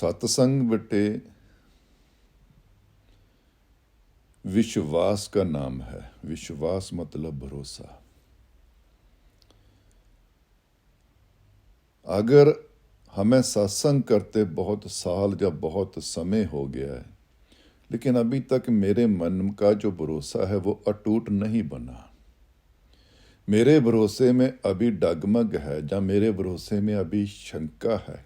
सत्संग बेटे विश्वास का नाम है। विश्वास मतलब भरोसा। अगर हमें सत्संग करते बहुत साल या बहुत समय हो गया है, लेकिन अभी तक मेरे मन का जो भरोसा है वो अटूट नहीं बना, मेरे भरोसे में अभी डगमग है या मेरे भरोसे में अभी शंका है,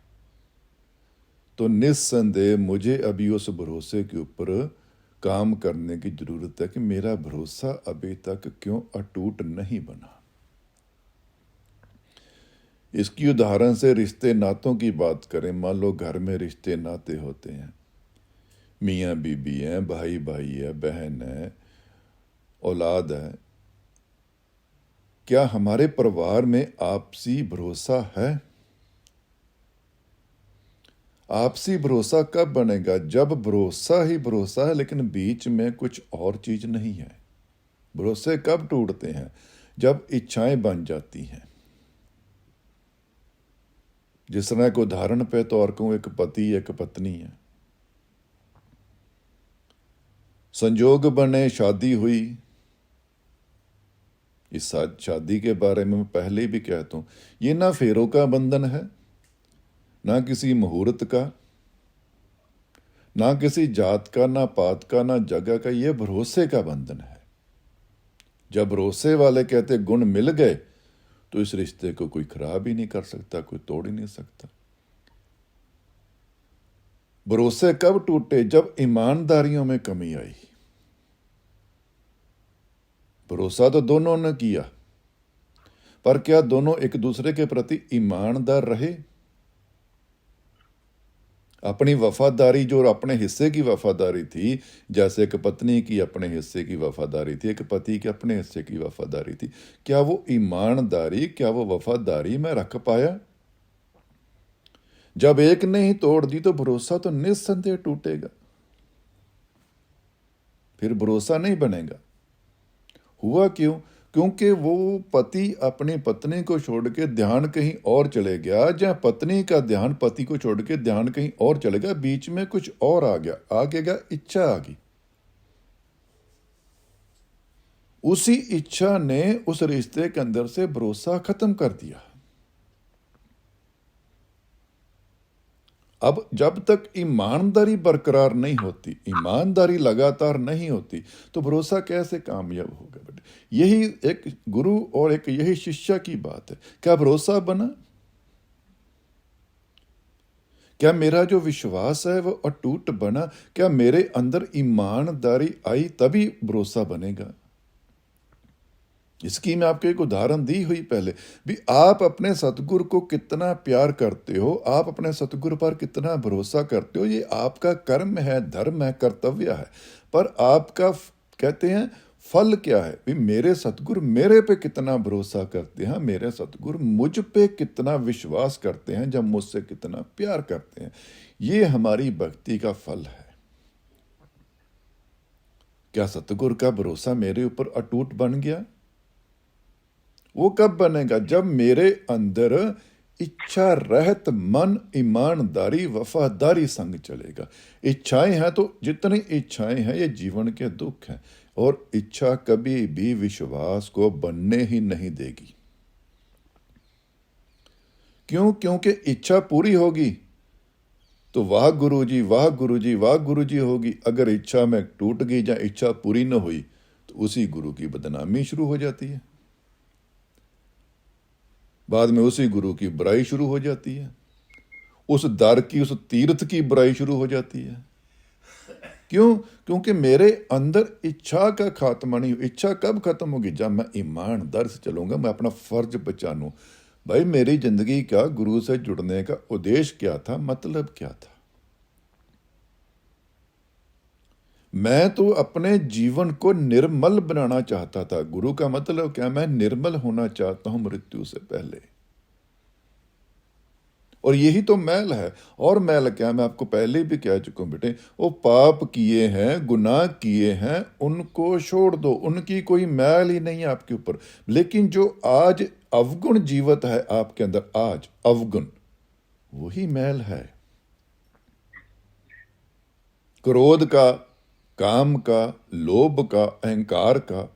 तो निस्संदेह मुझे अभी उस भरोसे के ऊपर काम करने की जरूरत है कि मेरा भरोसा अभी तक क्यों अटूट नहीं बना। इसकी उदाहरण से रिश्ते नातों की बात करें। मान लो घर में रिश्ते नाते होते हैं, मियाँ बीबी हैं, भाई भाई है, बहन है, औलाद है। क्या हमारे परिवार में आपसी भरोसा है? आपसी भरोसा कब बनेगा? जब भरोसा ही भरोसा है लेकिन बीच में कुछ और चीज नहीं है। भरोसे कब टूटते हैं? जब इच्छाएं बन जाती हैं। जिस तरह के उदाहरण पे तौर कहूं, एक पति एक पत्नी है, संजोग बने, शादी हुई। इस शादी के बारे में मैं पहले भी कहता हूं, ये ना फेरों का बंधन है, ना किसी मुहूर्त का, ना किसी जात का, ना पात का, ना जगह का। ये भरोसे का बंधन है। जब भरोसे वाले कहते गुण मिल गए तो इस रिश्ते को कोई खराब ही नहीं कर सकता, कोई तोड़ ही नहीं सकता। भरोसे कब टूटे? जब ईमानदारियों में कमी आई। भरोसा तो दोनों ने किया, पर क्या दोनों एक दूसरे के प्रति ईमानदार रहे? अपनी वफादारी जो अपने हिस्से की वफादारी थी, जैसे एक पत्नी की अपने हिस्से की वफादारी थी, एक पति के अपने हिस्से की वफादारी थी, क्या वो ईमानदारी, क्या वो वफादारी मैं रख पाया? जब एक ने ही तोड़ दी तो भरोसा तो निस्संदेह टूटेगा, फिर भरोसा नहीं बनेगा। हुआ क्यों? क्योंकि वो पति अपनी पत्नी को छोड़ के ध्यान कहीं और चले गया, या पत्नी का ध्यान पति को छोड़ के ध्यान कहीं और चले गया। बीच में कुछ और आ गया, आगे का इच्छा आ गई। उसी इच्छा ने उस रिश्ते के अंदर से भरोसा खत्म कर दिया। अब जब तक ईमानदारी बरकरार नहीं होती, ईमानदारी लगातार नहीं होती, तो भरोसा कैसे कामयाब होगा बेटे? यही एक गुरु और एक यही शिष्य की बात है। क्या भरोसा बना? क्या मेरा जो विश्वास है वो अटूट बना? क्या मेरे अंदर ईमानदारी आई? तभी भरोसा बनेगा। इसकी मैं आपको एक उदाहरण दी हुई पहले भी। आप अपने सतगुरु को कितना प्यार करते हो, आप अपने सतगुरु पर कितना भरोसा करते हो, ये आपका कर्म है, धर्म है, कर्तव्य है। पर आपका कहते हैं फल क्या है भी? मेरे सतगुरु मेरे पे कितना भरोसा करते हैं, मेरे सतगुरु मुझ पे कितना विश्वास करते हैं, जब मुझसे कितना प्यार करते हैं। ये हमारी भक्ति का फल है। क्या सतगुरु का भरोसा मेरे ऊपर अटूट बन गया? वो कब बनेगा? जब मेरे अंदर इच्छा रहत मन, ईमानदारी, वफादारी संग चलेगा। इच्छाएं हैं तो जितनी इच्छाएं हैं ये जीवन के दुख हैं, और इच्छा कभी भी विश्वास को बनने ही नहीं देगी। क्यों? क्योंकि इच्छा पूरी होगी तो वाह गुरुजी, वाह गुरुजी, वाह गुरुजी होगी। अगर इच्छा में टूट गई या इच्छा पूरी न हुई तो उसी गुरु की बदनामी शुरू हो जाती है। बाद में उसी गुरु की बुराई शुरू हो जाती है, उस दर की, उस तीर्थ की बुराई शुरू हो जाती है। क्यों? क्योंकि मेरे अंदर इच्छा का खात्मा नहीं। इच्छा कब खत्म होगी? जब मैं ईमानदार से चलूंगा, मैं अपना फर्ज पहचानूं। भाई मेरी जिंदगी का गुरु से जुड़ने का उद्देश्य क्या था, मतलब क्या था? मैं तो अपने जीवन को निर्मल बनाना चाहता था। गुरु का मतलब क्या? मैं निर्मल होना चाहता हूं मृत्यु से पहले। और यही तो मैल है। और मैल क्या? मैं आपको पहले भी कह चुका हूं बेटे, वो पाप किए हैं, गुनाह किए हैं, उनको छोड़ दो। उनकी कोई मैल ही नहीं है आपके ऊपर। लेकिन जो आज अवगुण जीवत है आपके अंदर, आज अवगुण, वही मैल है। क्रोध का, काम का, लोभ का, अहंकार का,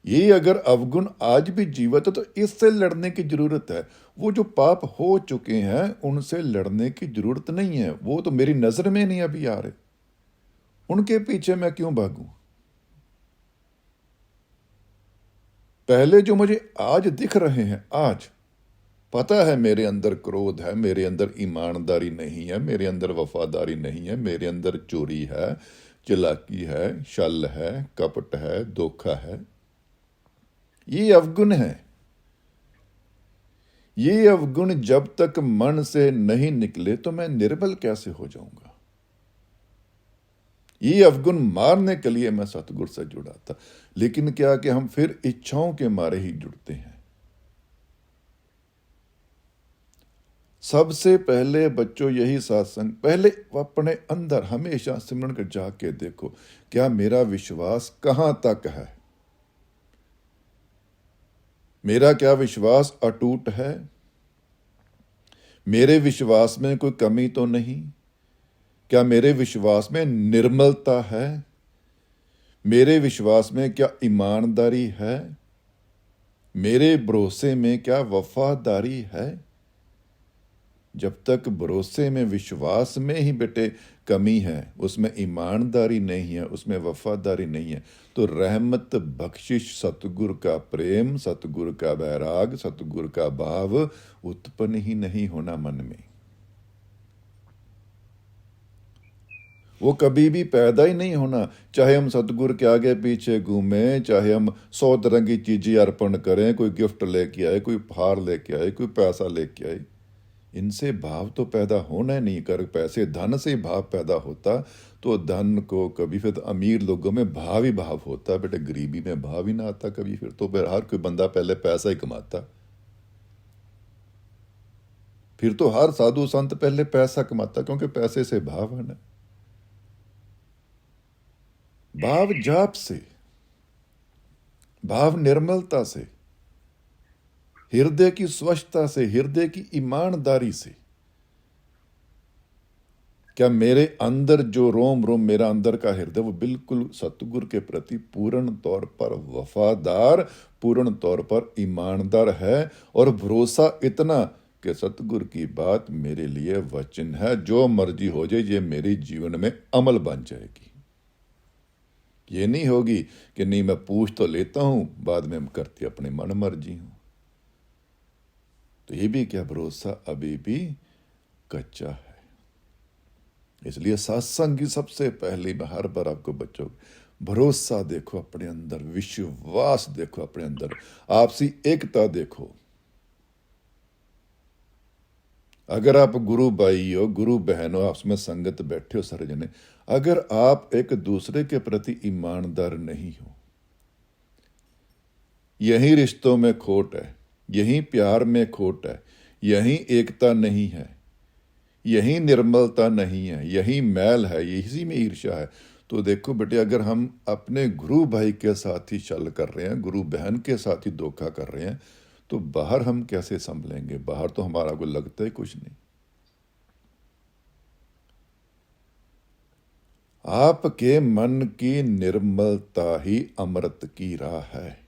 ये अगर अवगुण आज भी जीवित है तो इससे लड़ने की जरूरत है। वो जो पाप हो चुके हैं उनसे लड़ने की जरूरत नहीं है, वो तो मेरी नजर में नहीं अभी आ रहे, उनके पीछे मैं क्यों भागूं। पहले जो मुझे आज दिख रहे हैं, आज पता है मेरे अंदर क्रोध है, मेरे अंदर ईमानदारी नहीं है, मेरे अंदर वफादारी नहीं है, मेरे अंदर चोरी है, चालाकी है, छल है, कपट है, धोखा है, ये अवगुण है। ये अवगुण जब तक मन से नहीं निकले तो मैं निर्बल कैसे हो जाऊंगा। ये अवगुण मारने के लिए मैं सतगुरु से जुड़ा था, लेकिन क्या कि हम फिर इच्छाओं के मारे ही जुड़ते हैं। सबसे पहले बच्चों यही सत्संग, पहले अपने अंदर हमेशा सिमरन कर जाके देखो, क्या मेरा विश्वास कहां तक है। मेरा क्या विश्वास अटूट है? मेरे विश्वास में कोई कमी तो नहीं? क्या मेरे विश्वास में निर्मलता है? मेरे विश्वास में क्या ईमानदारी है? मेरे भरोसे में क्या वफादारी है? जब तक भरोसे में, विश्वास में ही बेटे कमी है, उसमें ईमानदारी नहीं है, उसमें वफादारी नहीं है, तो रहमत, बख्शिश, सतगुरु का प्रेम, सतगुरु का वैराग, सतगुरु का भाव उत्पन्न ही नहीं होना मन में। वो कभी भी पैदा ही नहीं होना। चाहे हम सतगुरु के आगे पीछे घूमें, चाहे हम 100 तरह की चीजें अर्पण करें, कोई गिफ्ट लेके आए, कोई उपहार लेके आए, कोई पैसा लेके आए, इनसे भाव तो पैदा होना ही नहीं। कर पैसे धन से भाव पैदा होता तो धन को कभी, फिर अमीर लोगों में भाव ही भाव होता, बेटे गरीबी में भाव ही ना आता कभी। फिर हर कोई बंदा पहले पैसा ही कमाता, फिर तो हर साधु संत पहले पैसा कमाता, क्योंकि पैसे से भाव है ना। भाव जाप से, भाव निर्मलता से, हृदय की स्वच्छता से, हृदय की ईमानदारी से। क्या मेरे अंदर जो रोम रोम, मेरा अंदर का हृदय, वो बिल्कुल सतगुरु के प्रति पूर्ण तौर पर वफादार, पूर्ण तौर पर ईमानदार है, और भरोसा इतना कि सतगुरु की बात मेरे लिए वचन है, जो मर्जी हो जाए ये मेरे जीवन में अमल बन जाएगी। ये नहीं होगी कि नहीं मैं पूछ तो लेता हूं, बाद में करती अपनी मन मर्जी हूं। तो ये भी क्या भरोसा अभी भी कच्चा है। इसलिए सत्संग की सबसे पहली मैं हर बार आपको बच्चों, भरोसा देखो अपने अंदर, विश्वास देखो अपने अंदर, आपसी एकता देखो। अगर आप गुरु भाई हो, गुरु बहन हो, आपस में संगत बैठे हो सारे जने, अगर आप एक दूसरे के प्रति ईमानदार नहीं हो, यही रिश्तों में खोट है, यही प्यार में खोट है, यही एकता नहीं है, यही निर्मलता नहीं है, यही मैल है, इसी में ईर्ष्या है, तो देखो बेटे, अगर हम अपने गुरु भाई के साथ ही छल कर रहे हैं, गुरु बहन के साथ ही धोखा कर रहे हैं, तो बाहर हम कैसे संभलेंगे। बाहर तो हमारा को लगता ही कुछ नहीं। आपके मन की निर्मलता ही अमृत की राह है।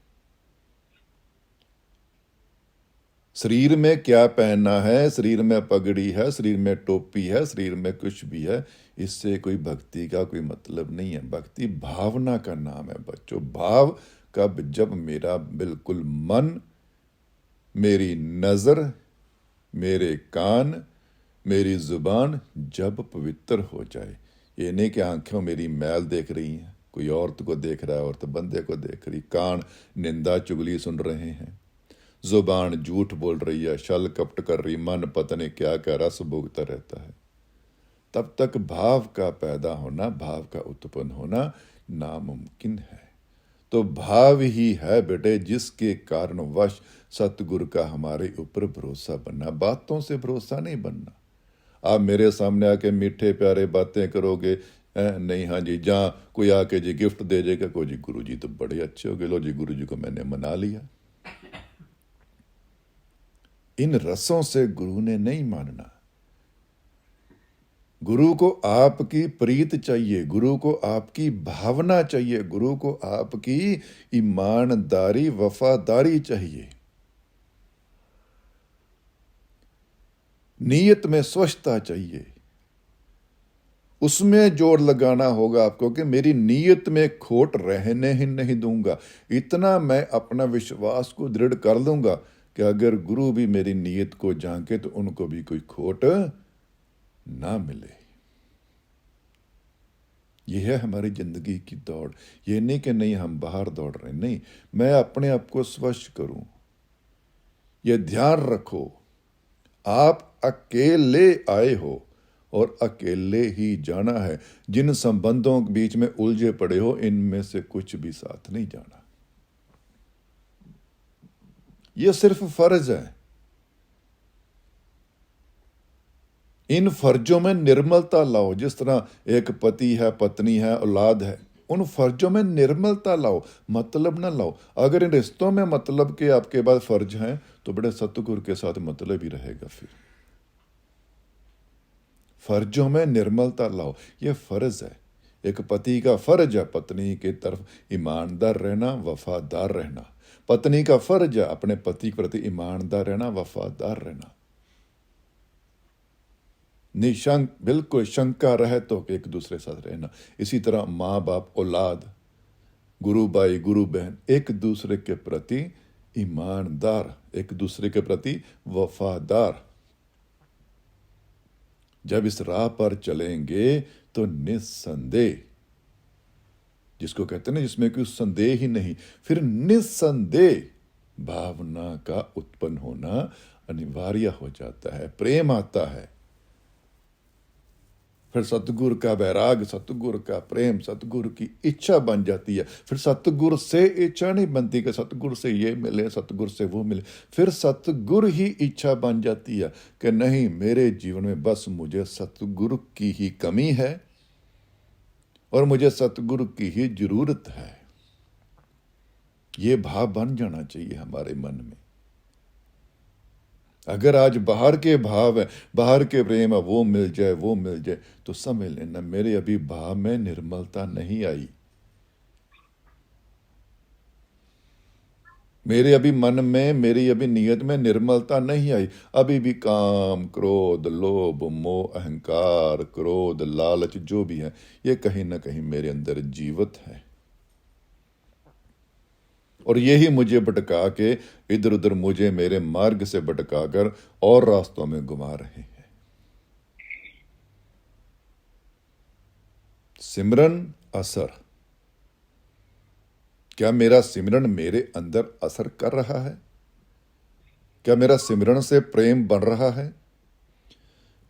शरीर में क्या पहनना है, शरीर में पगड़ी है, शरीर में टोपी है, शरीर में कुछ भी है, इससे कोई भक्ति का कोई मतलब नहीं है। भक्ति भावना का नाम है बच्चों। भाव कब, जब मेरा बिल्कुल मन, मेरी नजर, मेरे कान, मेरी जुबान जब पवित्र हो जाए। ये नहीं कि आंखें मेरी मैल देख रही हैं, कोई औरत को देख रहा है, औरत बंदे को देख रही, कान निंदा चुगली सुन रहे हैं, जुबान झूठ बोल रही है, छल कपट कर रही, मन पता नहीं क्या क्या रस भोगता रहता है, तब तक भाव का पैदा होना, भाव का उत्पन्न होना नामुमकिन है। तो भाव ही है बेटे जिसके कारण वश सतगुरु का हमारे ऊपर भरोसा बनना। बातों से भरोसा नहीं बनना। आप मेरे सामने आके मीठे प्यारे बातें करोगे, नहीं हाँ जी, जहाँ कोई आके जी गिफ्ट दे जाएगा, कोई जी गुरु जी तो बड़े अच्छे हो गए, लो जी गुरु जी को मैंने मना लिया। इन रसों से गुरु ने नहीं मानना। गुरु को आपकी प्रीत चाहिए, गुरु को आपकी भावना चाहिए, गुरु को आपकी ईमानदारी वफादारी चाहिए। नीयत में स्वच्छता चाहिए, उसमें जोर लगाना होगा आपको कि मेरी नीयत में खोट रहने ही नहीं दूंगा। इतना मैं अपना विश्वास को दृढ़ कर लूंगा कि अगर गुरु भी मेरी नीयत को झांके तो उनको भी कोई खोट ना मिले। यह है हमारी जिंदगी की दौड़। ये नहीं कि नहीं हम बाहर दौड़ रहे, नहीं, मैं अपने आप को स्वच्छ करूं। यह ध्यान रखो, आप अकेले आए हो और अकेले ही जाना है। जिन संबंधों के बीच में उलझे पड़े हो, इनमें से कुछ भी साथ नहीं जाना। यह सिर्फ फर्ज है। इन फर्जों में निर्मलता लाओ। जिस तरह एक पति है, पत्नी है, औलाद है, उन फर्जों में निर्मलता लाओ, मतलब ना लाओ। अगर इन रिश्तों में मतलब के आपके पास फर्ज हैं तो बड़े सतगुरु के साथ मतलब ही रहेगा। फिर फर्जों में निर्मलता लाओ, यह फर्ज है। एक पति का फर्ज है पत्नी की तरफ ईमानदार रहना, वफादार रहना। पत्नी का फर्ज है अपने पति के प्रति ईमानदार रहना, वफादार रहना। निशंक, बिल्कुल शंका रहे तो एक दूसरे साथ रहना। इसी तरह माँ बाप, औलाद, गुरु भाई, गुरु बहन, एक दूसरे के प्रति ईमानदार, एक दूसरे के प्रति वफादार। जब इस राह पर चलेंगे तो निस्संदेह, जिसको कहते हैं ना, जिसमें कोई संदेह ही नहीं, फिर निस्संदेह भावना का उत्पन्न होना अनिवार्य हो जाता है। प्रेम आता है, फिर सतगुरु का वैराग, सतगुरु का प्रेम, सतगुरु की इच्छा बन जाती है। फिर सतगुरु से इच्छा नहीं बनती कि सतगुरु से ये मिले, सतगुरु से वो मिले। फिर सतगुरु ही इच्छा बन जाती है कि नहीं, मेरे जीवन में बस मुझे सतगुरु की ही कमी है और मुझे सतगुरु की ही जरूरत है। ये भाव बन जाना चाहिए हमारे मन में। अगर आज बाहर के भाव है, बाहर के प्रेम है, वो मिल जाए, वो मिल जाए, तो समझ लेना मेरे अभी भाव में निर्मलता नहीं आई। मेरे अभी मन में, मेरी अभी नियत में निर्मलता नहीं आई। अभी भी काम, क्रोध, लोभ, मोह, अहंकार, क्रोध, लालच जो भी है, ये कहीं ना कहीं मेरे अंदर जीवित है और यही मुझे भटका के इधर उधर, मुझे मेरे मार्ग से भटकाकर और रास्तों में घुमा रहे हैं। सिमरन असर, क्या मेरा सिमरन मेरे अंदर असर कर रहा है? क्या मेरा सिमरन से प्रेम बन रहा है?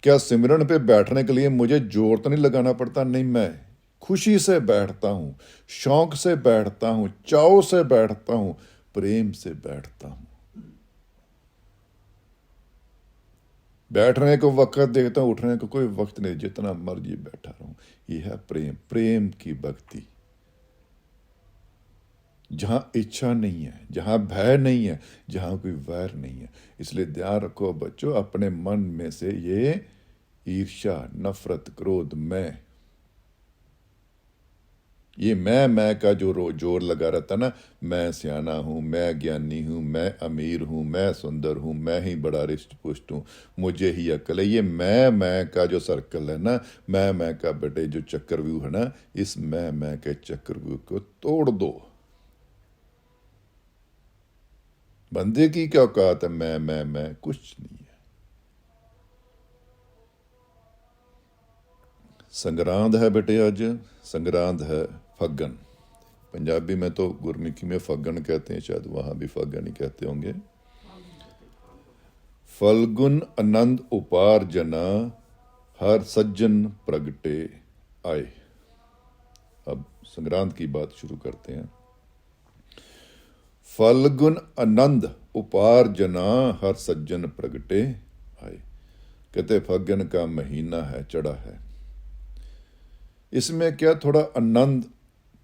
क्या सिमरन पे बैठने के लिए मुझे जोर तो नहीं लगाना पड़ता? नहीं, मैं खुशी से बैठता हूं, शौक से बैठता हूं, चाव से बैठता हूं, प्रेम से बैठता हूं। बैठने को वक्त देखता हूं, उठने को कोई वक्त नहीं, जितना मर्जी बैठा रहूं। यह है प्रेम, प्रेम की भक्ति, जहां इच्छा नहीं है, जहां भय नहीं है, जहां कोई वैर नहीं है। इसलिए ध्यान रखो बच्चों, अपने मन में से ये ईर्ष्या, नफरत, क्रोध, ये मैं का जो जोर लगा रहता ना, मैं सियाना हूं, मैं ज्ञानी हूं, मैं अमीर हूं, मैं सुंदर हूं, मैं ही बड़ा रिष्ट पुष्ट हूं, मुझे ही अकल है, ये मैं का जो सर्कल है ना, मैं का बेटे जो चक्रव्यूह है ना, इस मैं के चक्रव्यूह को तोड़ दो। बंदे की क्या औकात है? मैं कुछ नहीं है। संग्रांद है बेटे, आज संग्रांद है फग्गन। पंजाबी में तो गुरमुखी में फग्गन कहते हैं, शायद वहां भी फग्गन ही कहते होंगे। फल्गुन आनंद उपार जना, हर सज्जन प्रगटे आए। अब संग्रांद की बात शुरू करते हैं। फल्गुन आनंद उपार जना, हर सज्जन प्रगटे आए। कहते फग्गन का महीना है, चढ़ा है। इसमें क्या थोड़ा आनंद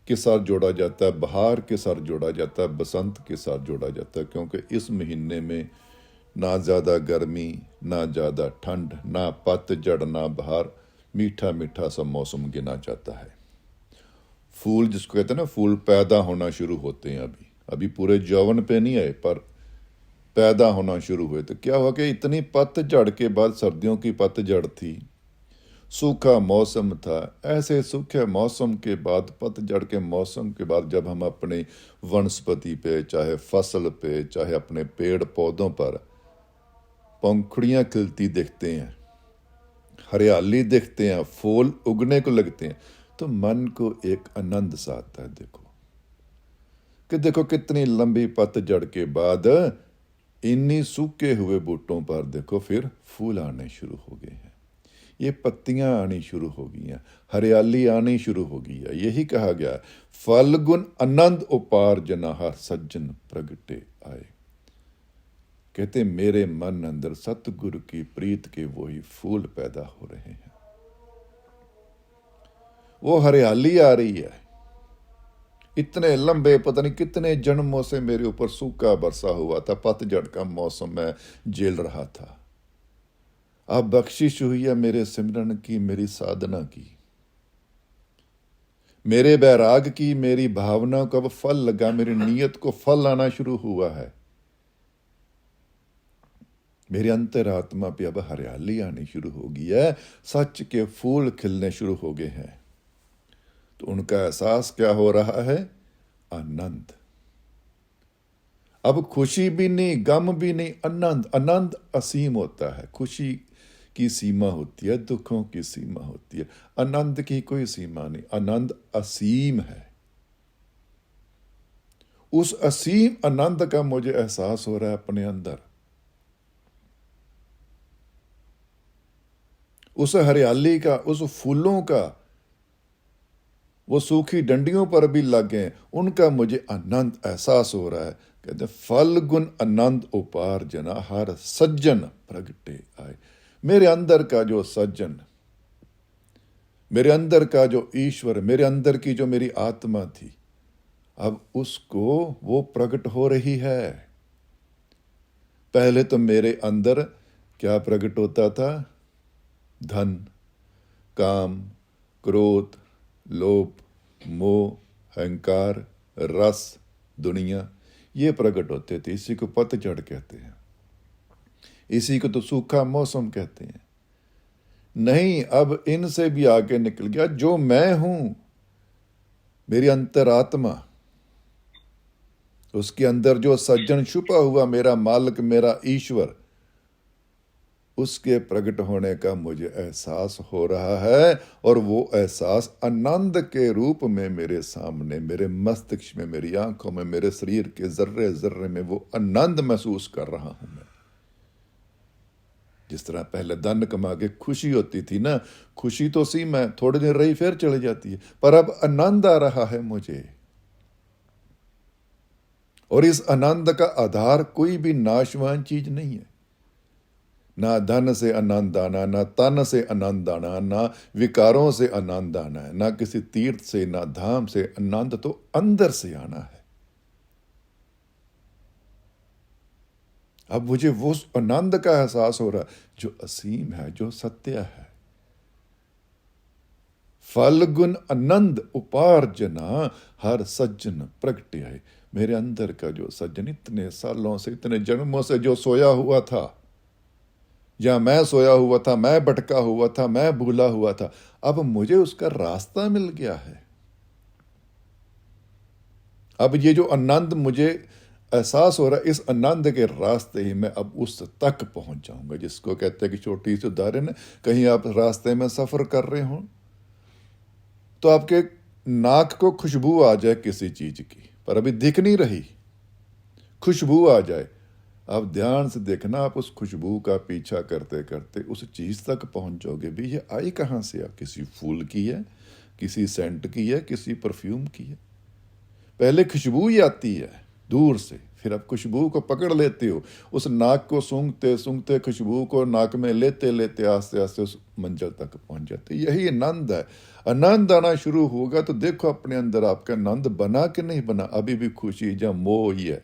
के साथ जोड़ा जाता है, बहार के साथ जोड़ा जाता है, बसंत के साथ जोड़ा जाता है, क्योंकि इस महीने में ना ज़्यादा गर्मी, ना ज़्यादा ठंड, ना पतझड़, ना बहार, मीठा मीठा सा मौसम गिना जाता है। फूल जिसको कहते हैं ना, फूल पैदा होना शुरू होते हैं। अभी अभी पूरे यौवन पे नहीं आए पर पैदा होना शुरू हुए। तो क्या हुआ कि इतनी पतझड़ के बाद, सर्दियों की पतझड़ थी, सूखा मौसम था, ऐसे सूखे मौसम के बाद, पतझड़ के मौसम के बाद जब हम अपने वनस्पति पे, चाहे फसल पे, चाहे अपने पेड़ पौधों पर पंखुड़ियाँ खिलती देखते हैं, हरियाली देखते हैं, फूल उगने को लगते हैं, तो मन को एक आनंद सा आता है। देखो कितनी लंबी पतझड़ के बाद इन्हीं सूखे हुए बूटों पर देखो फिर फूल आने शुरू हो गए हैं, ये पत्तियां आनी शुरू हो गई हैं, हरियाली आनी शुरू हो गई है। यही कहा गया है, फलगुन आनंद उपार्जना हर सज्जन प्रगटे आए। कहते मेरे मन अंदर सतगुरु की प्रीत के वही फूल पैदा हो रहे हैं, वो हरियाली आ रही है। इतने लंबे पता नहीं कितने जन्मों से मेरे ऊपर सूखा बरसा हुआ था, पतझड़ का मौसम मैं झेल रहा था। अब बख्शिश हुई है मेरे सिमरन की, मेरी साधना की, मेरे बैराग की, मेरी भावना को अब फल लगा, मेरी नीयत को फल आना शुरू हुआ है। मेरे अंतरात्मा पे अब हरियाली आनी शुरू हो गई है, सच के फूल खिलने शुरू हो गए हैं। तो उनका एहसास क्या हो रहा है? आनंद। अब खुशी भी नहीं, गम भी नहीं, आनंद। आनंद असीम होता है। खुशी की सीमा होती है, दुखों की सीमा होती है, आनंद की कोई सीमा नहीं। आनंद असीम है। उस असीम आनंद का मुझे एहसास हो रहा है अपने अंदर। उस हरियाली का, उस फूलों का, वो सूखी डंडियों पर भी लगे, उनका मुझे आनंद एहसास हो रहा है। कहते फल गुण आनंद उपार्जना हर सज्जन प्रगटे आए। मेरे अंदर का जो सज्जन, मेरे अंदर का जो ईश्वर, मेरे अंदर की जो मेरी आत्मा थी, अब उसको वो प्रकट हो रही है। पहले तो मेरे अंदर क्या प्रकट होता था? धन, काम, क्रोध, लोभ, मोह, अहंकार, रस, दुनिया, ये प्रकट होते थे। इसी को पतझड़ कहते हैं, इसी को तो सूखा मौसम कहते हैं। नहीं, अब इनसे भी आगे निकल गया जो मैं हूं, मेरी अंतरात्मा, उसके अंदर जो सज्जन छुपा हुआ, मेरा मालिक, मेरा ईश्वर, उसके प्रकट होने का मुझे एहसास हो रहा है। और वो एहसास आनंद के रूप में मेरे सामने, मेरे मस्तिष्क में, मेरी आंखों में, मेरे शरीर के जर्रे जर्रे में वो आनंद महसूस कर रहा हूं मैं। जिस तरह पहले धन कमा के खुशी होती थी ना, खुशी तो सी मैं थोड़े दिन रही फिर चली जाती है, पर अब आनंद आ रहा है मुझे। और इस आनंद का आधार कोई भी नाशवान चीज नहीं है। ना धन से आनंद आना, ना तन से आनंद आना, ना विकारों से आनंद आना है, ना किसी तीर्थ से, ना धाम से। आनंद तो अंदर से आना है। अब मुझे वो आनंद का एहसास हो रहा है जो असीम है, जो सत्य है। फल गुण आनंद उपार्जना हर सज्जन प्रगटे है। मेरे अंदर का जो सज्जन इतने सालों से, इतने जन्मों से जो सोया हुआ था, या मैं सोया हुआ था, मैं भटका हुआ था, मैं भूला हुआ था, अब मुझे उसका रास्ता मिल गया है। अब ये जो आनंद मुझे एहसास हो रहा है, इस आनंद के रास्ते ही मैं अब उस तक पहुंच जाऊंगा। जिसको कहते हैं कि छोटी सी उदाहरण है, कहीं आप रास्ते में सफर कर रहे हो तो आपके नाक को खुशबू आ जाए किसी चीज की, पर अभी दिख नहीं रही, खुशबू आ जाए। आप ध्यान से देखना, आप उस खुशबू का पीछा करते करते उस चीज तक पहुंच जाओगे। भी ये आई कहां से? किसी फूल की है, किसी सेंट की है, किसी परफ्यूम की है। पहले खुशबू ही आती है दूर से, फिर आप खुशबू को पकड़ लेते हो, उस नाक को सूंघते सूंघते, खुशबू को नाक में लेते लेते आस्ते आस्ते उस मंजिल तक पहुंच जाते। यही आनंद है। आनंद आना शुरू होगा तो देखो अपने अंदर आपका आनंद बना कि नहीं बना। अभी भी खुशी या मोह ही है।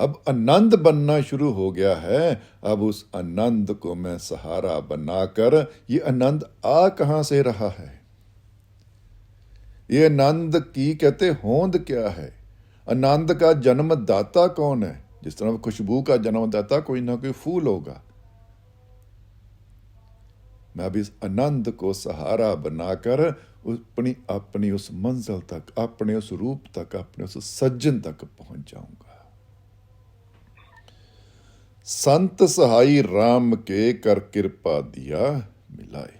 अब आनंद बनना शुरू हो गया है। अब उस आनंद को मैं सहारा बनाकर, ये आनंद आ कहां से रहा है? ये आनंद की कहते होंद क्या है? आनंद का जन्मदाता कौन है? जिस तरह खुशबू का जन्मदाता कोई ना कोई फूल होगा। मैं अब इस आनंद को सहारा बनाकर अपनी अपनी उस मंजिल तक, अपने उस रूप तक, अपने उस सज्जन तक पहुंच जाऊंगा। संत सहाई राम के कर कृपा दिया मिलाए।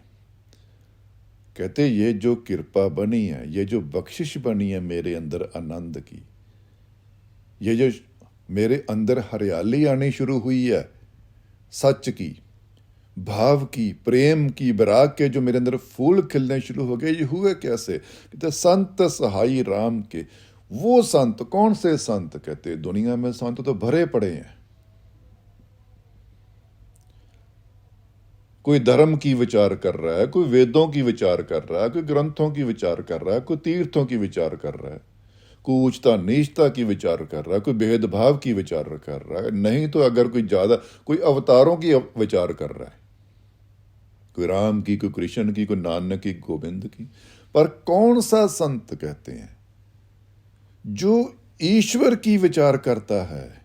कहते ये जो कृपा बनी है, ये जो बख्शिश बनी है मेरे अंदर आनंद की, ये जो मेरे अंदर हरियाली आनी शुरू हुई है, सच की, भाव की, प्रेम की, विराग के जो मेरे अंदर फूल खिलने शुरू हो गए, ये हुए कैसे? कहते संत सहाई राम के। वो संत कौन से संत? कहते दुनिया में संत तो भरे पड़े हैं। कोई धर्म की विचार कर रहा है, कोई वेदों की विचार कर रहा है, कोई ग्रंथों की विचार कर रहा है, कोई तीर्थों की विचार कर रहा है, कोई उच्चता नीचता की विचार कर रहा है, कोई भेदभाव की विचार कर रहा है, नहीं तो अगर कोई ज्यादा कोई अवतारों की विचार कर रहा है, कोई राम की, कोई कृष्ण की, कोई नानक की, गोविंद की। पर कौन सा संत कहते हैं जो ईश्वर की विचार करता है,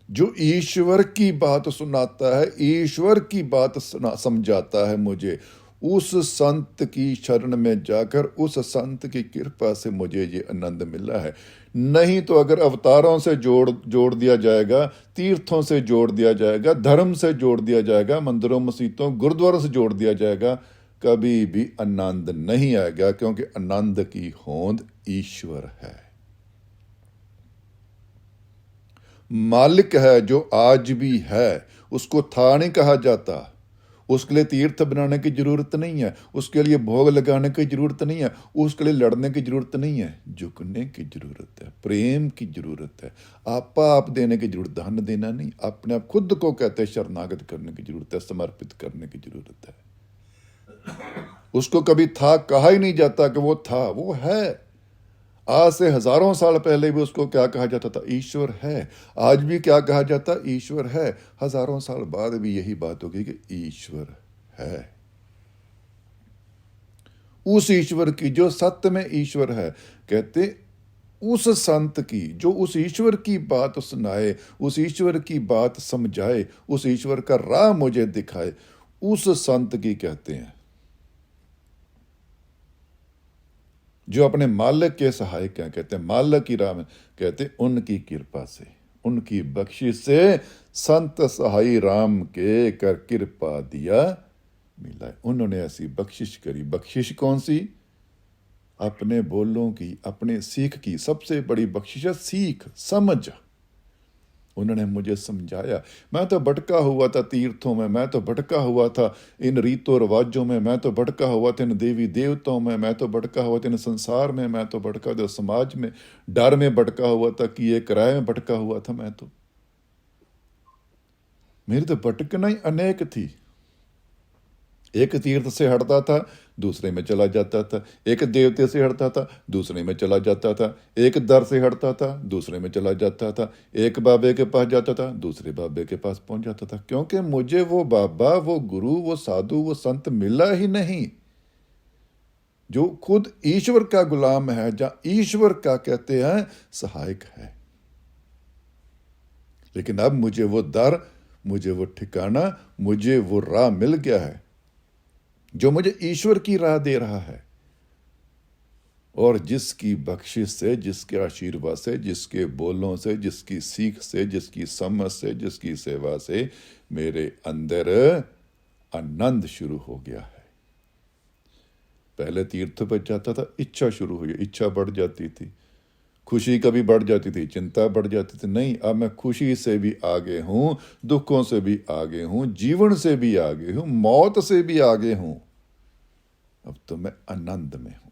जो ईश्वर की बात सुनाता है, ईश्वर की बात समझाता है मुझे, उस संत की शरण में जाकर, उस संत की कृपा से मुझे ये आनंद मिला है। नहीं तो अगर अवतारों से जोड़ दिया जाएगा, तीर्थों से जोड़ दिया जाएगा, धर्म से जोड़ दिया जाएगा, मंदिरों मस्जिदों गुरुद्वारों से जोड़ दिया जाएगा, कभी भी आनंद नहीं आएगा, क्योंकि आनंद की होंद ईश्वर है, मालिक है, जो आज भी है। उसको था नहीं कहा जाता। उसके लिए तीर्थ बनाने की जरूरत नहीं है, उसके लिए भोग लगाने की जरूरत नहीं है, उसके लिए लड़ने की जरूरत नहीं है, झुकने की जरूरत है, प्रेम की जरूरत है, आप देने की जरूरत, धन देना नहीं, अपने आप खुद को कहते हैं शरणागत करने की जरूरत है, समर्पित करने की जरूरत है। उसको कभी था कहा ही नहीं जाता कि वो था, वो है। आज से हजारों साल पहले भी उसको क्या कहा जाता था? ईश्वर है। आज भी क्या कहा जाता? ईश्वर है। हजारों साल बाद भी यही बात होगी कि ईश्वर है। उस ईश्वर की जो सत्य में ईश्वर है, कहते उस संत की जो उस ईश्वर की बात सुनाए, उस ईश्वर की बात समझाए, उस ईश्वर का राह मुझे दिखाए, उस संत की कहते हैं जो अपने मालिक के सहायक हैं। कहते हैं मालिक की राह में, कहते उनकी कृपा से, उनकी बख्शिश से, संत सहाई राम के कर कृपा दिया मिला। उन्होंने ऐसी बख्शिश करी। बख्शिश कौन सी? अपने बोलों की, अपने सीख की। सबसे बड़ी बख्शिश है सीख, समझ। उन्होंने मुझे समझाया। मैं तो भटका हुआ था तीर्थों में, मैं तो भटका हुआ था इन रीतों रिवाजों में, मैं तो भटका हुआ था इन देवी देवताओं में, मैं तो भटका हुआ था इन संसार में, मैं तो भटका था समाज में, डर में भटका हुआ था, कि ये किराए में भटका हुआ था। मैं तो, मेरी तो भटकना ही अनेक थी। एक तीर्थ से हटता था, दूसरे में चला जाता था। एक देवते से हटता था, दूसरे में चला जाता था। एक दर से हटता था, दूसरे में चला जाता था। एक बाबे के पास जाता था, दूसरे बाबे के पास पहुंच जाता था, क्योंकि मुझे वो बाबा, वो गुरु, वो साधु, वो संत मिला ही नहीं जो खुद ईश्वर का गुलाम है, जहां ईश्वर का कहते हैं सहायक है। लेकिन अब मुझे वो दर, मुझे वो ठिकाना, मुझे वो राह मिल गया है जो मुझे ईश्वर की राह दे रहा है, और जिसकी बख्शिश से, जिसके आशीर्वाद से, जिसके बोलों से, जिसकी सीख से, जिसकी समझ से, जिसकी सेवा से मेरे अंदर आनंद शुरू हो गया है। पहले तीर्थ पर जाता था, इच्छा शुरू हुई, इच्छा बढ़ जाती थी, खुशी कभी बढ़ जाती थी, चिंता बढ़ जाती थी। नहीं, अब मैं खुशी से भी आगे हूं, दुखों से भी आगे हूं, जीवन से भी आगे हूं, मौत से भी आगे हूं। अब तो मैं आनंद में हूं।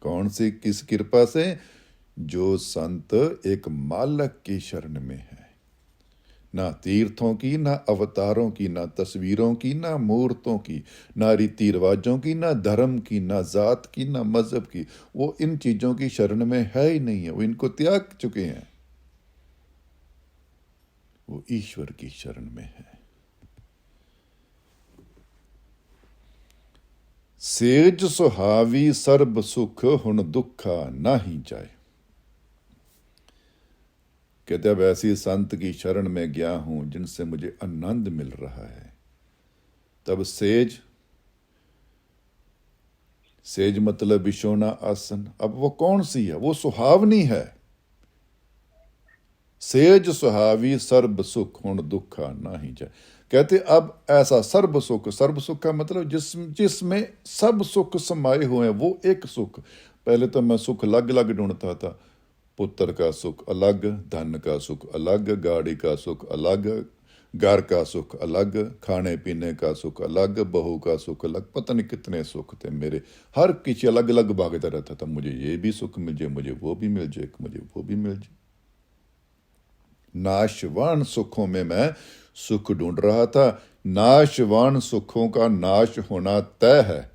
कौन सी, किस कृपा से? जो संत एक मालक की शरण में है, ना तीर्थों की, ना अवतारों की, ना तस्वीरों की, ना मूर्तों की, ना रीति रिवाजों की, ना धर्म की, ना जात की, ना मजहब की। वो इन चीजों की शरण में है ही नहीं है, वो इनको त्याग चुके हैं, वो ईश्वर की शरण में है। सेज सुहावी सर्ब सुख हुन दुखा ना ही जाए। कहते अब ऐसी संत की शरण में गया हूं जिनसे मुझे आनंद मिल रहा है। तब सेज, सेज मतलब बिछोना आसन, अब वो कौन सी है? वो सुहावनी है। सेज सुहावी सर्ब सुख हुन दुखा ना ही जाए। कहते अब ऐसा सर्ब सुख, सर्ब सुख का मतलब जिसमें सब सुख समाये हुए हैं, वो एक सुख। पहले तो मैं सुख अलग अलग ढूंढता था, पुत्र का सुख अलग, धन का सुख अलग, गाड़ी का सुख अलग, घर का सुख अलग, खाने पीने का सुख अलग, बहू का सुख अलग, पता नहीं कितने सुख थे मेरे। हर किसी अलग अलग भागता रहता था, मुझे ये भी सुख मिल जाए, मुझे वो भी मिल जाए, मुझे वो भी मिल जाए। नाशवान सुखों में मैं सुख ढूंढ रहा था। नाशवान सुखों का नाश होना तय है।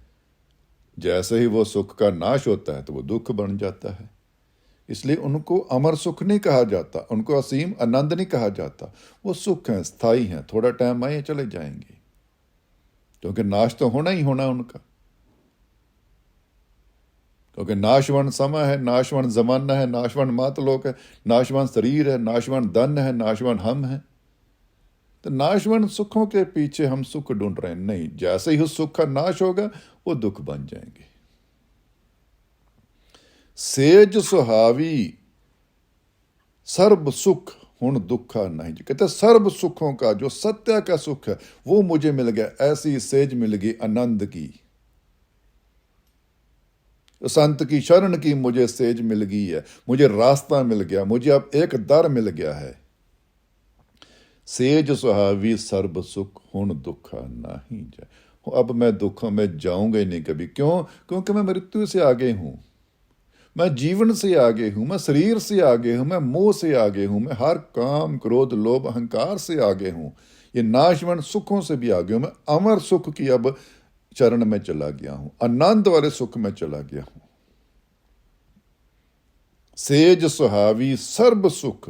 जैसे ही वो सुख का नाश होता है तो वो दुख बन जाता है। इसलिए उनको अमर सुख नहीं कहा जाता, उनको असीम आनंद नहीं कहा जाता। वो सुख हैं, स्थायी हैं, थोड़ा टाइम आए चले जाएंगे, क्योंकि नाश तो होना ही होना उनका। क्योंकि नाशवान समय है, नाशवान जमाना है, नाशवान मातलोक है, नाशवान शरीर है, नाशवान धन है, नाशवान हम है। तो नाशवान सुखों के पीछे हम सुख ढूंढ रहे हैं, नहीं। जैसे ही उस सुख का नाश होगा वो दुख बन जाएंगे। सेज सुहावी सर्ब सुख हुन दुखा नहीं। कहते सर्ब सुखों का जो सत्य का सुख है वो मुझे मिल गया, ऐसी सेज मिल गई आनंद की। संत की शरण की मुझे सेज मिल गई है, मुझे रास्ता मिल गया, मुझे अब एक दर मिल गया है। सेज सुहावी सर्ब सुख हुन दुखा नहीं जाए। अब मैं दुखों में जाऊंगा ही नहीं कभी। क्यों? क्योंकि मैं मृत्यु से आगे हूं, मैं जीवन से आगे हूं, मैं शरीर से आगे हूं, मैं मोह से आगे हूं, मैं हर काम क्रोध लोभ अहंकार से आगे हूं, ये नाशवान सुखों से भी आगे हूं। मैं अमर सुख की अब चरण में चला गया हूं, आनंद वाले सुख में चला गया हूं। सेज सुहावी सर्ब सुख